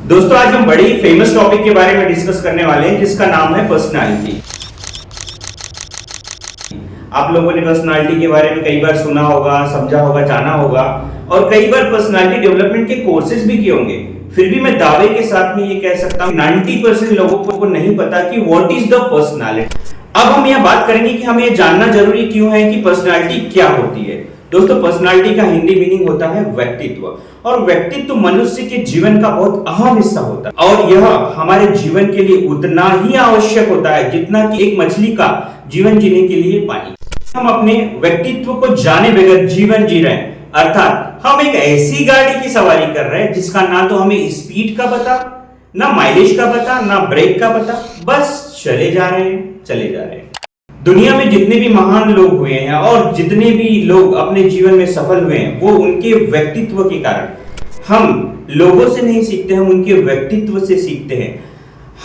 दोस्तों आज हम बड़ी फेमस टॉपिक के बारे में डिस्कस करने वाले हैं जिसका नाम है पर्सनालिटी। आप लोगों ने पर्सनालिटी के बारे में कई बार सुना होगा, समझा होगा, जाना होगा और कई बार पर्सनालिटी डेवलपमेंट के कोर्सेज भी किए होंगे। फिर भी मैं दावे के साथ में ये कह सकता हूँ 90% लोगों को नहीं पता कि व्हाट इज द पर्सनालिटी। अब हम यह बात करेंगे कि हमें जानना जरूरी क्यों है कि पर्सनालिटी क्या होती है। दोस्तों पर्सनालिटी का हिंदी मीनिंग होता है व्यक्तित्व, और व्यक्तित्व मनुष्य के जीवन का बहुत अहम हिस्सा होता है और यह हमारे जीवन के लिए उतना ही आवश्यक होता है जितना कि एक मछली का जीवन जीने के लिए पानी। हम अपने व्यक्तित्व को जाने बगैर जीवन जी रहे हैं, अर्थात हम एक ऐसी गाड़ी की सवारी कर रहे हैं जिसका ना तो हमें स्पीड का पता, ना माइलेज का पता, ना ब्रेक का पता, बस चले जा रहे हैं। दुनिया में जितने भी महान लोग हुए हैं और जितने भी लोग अपने जीवन में सफल हुए हैं वो उनके व्यक्तित्व के कारण। हम लोगों से नहीं सीखते, हम उनके व्यक्तित्व से सीखते हैं।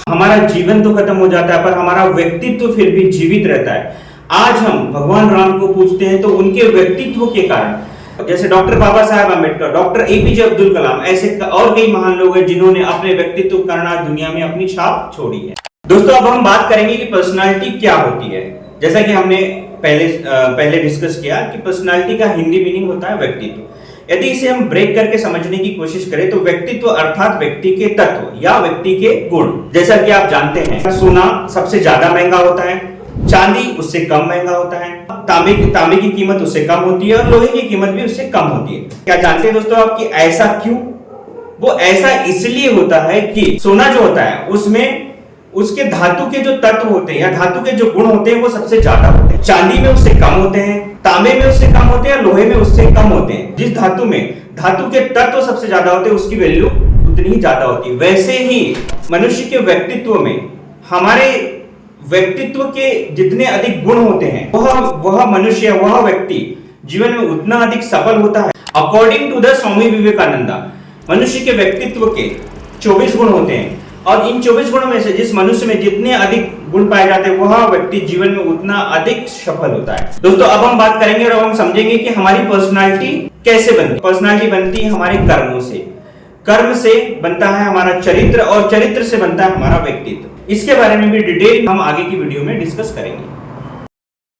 हमारा जीवन तो खत्म हो जाता है पर हमारा व्यक्तित्व फिर भी जीवित रहता है। आज हम भगवान राम को पूजते हैं तो उनके व्यक्तित्व के कारण, जैसे doctor Baba Saheb Ambedkar, doctor APJ Abdul Kalam, ऐसे और कई महान लोग हैं जिन्होंने अपने व्यक्तित्व के कारण आज दुनिया में अपनी छाप छोड़ी है। दोस्तों अब हम बात करेंगे कि पर्सनालिटी क्या होती है। जैसा कि हमने पहले डिस्कस किया कि पर्सनालिटी का हिंदी मीनिंग होता है व्यक्तित्व। यदि इसे हम ब्रेक करके समझने की कोशिश करें तो व्यक्तित्व अर्थात व्यक्ति के तत्व या व्यक्ति के गुण। जैसा कि आप जानते हैं सोना सबसे ज्यादा महंगा होता है, चांदी उससे कम महंगा होता है, तांबे की कीमत उससे कम होती है और लोहे की कीमत भी उससे कम होती है। क्या जानते हैं दोस्तों आप कि ऐसा क्यों? वो ऐसा इसलिए होता है कि सोना जो होता है उसमें उसके धातु के जो तत्व होते हैं या धातु के जो गुण होते हैं वो सबसे ज्यादा होते हैं। चांदी में उससे कम होते हैं, तांबे में उससे कम होते हैं, लोहे में उससे कम होते हैं। जिस धातु में धातु के तत्व सबसे ज्यादा होते हैं उसकी वैल्यू उतनी ही ज्यादा होती है। वैसे ही मनुष्य के व्यक्तित्व में हमारे व्यक्तित्व के जितने अधिक गुण होते हैं वह मनुष्य, वह व्यक्ति जीवन में उतना अधिक सफल होता है। अकॉर्डिंग टू द स्वामी विवेकानंदा मनुष्य के व्यक्तित्व के 24 गुण होते हैं और इन 24 गुणों में से जिस मनुष्य में जितने अधिक गुण पाए जाते हैं वह व्यक्ति जीवन में उतना अधिक सफल होता है। दोस्तों अब हम बात करेंगे और अब हम समझेंगे कि हमारी पर्सनालिटी कैसे बनती है। पर्सनालिटी बनती है हमारे कर्मों से, कर्म से बनता है हमारा चरित्र और चरित्र से बनता है हमारा व्यक्तित्व। इसके बारे में भी डिटेल हम आगे की वीडियो में डिस्कस करेंगे।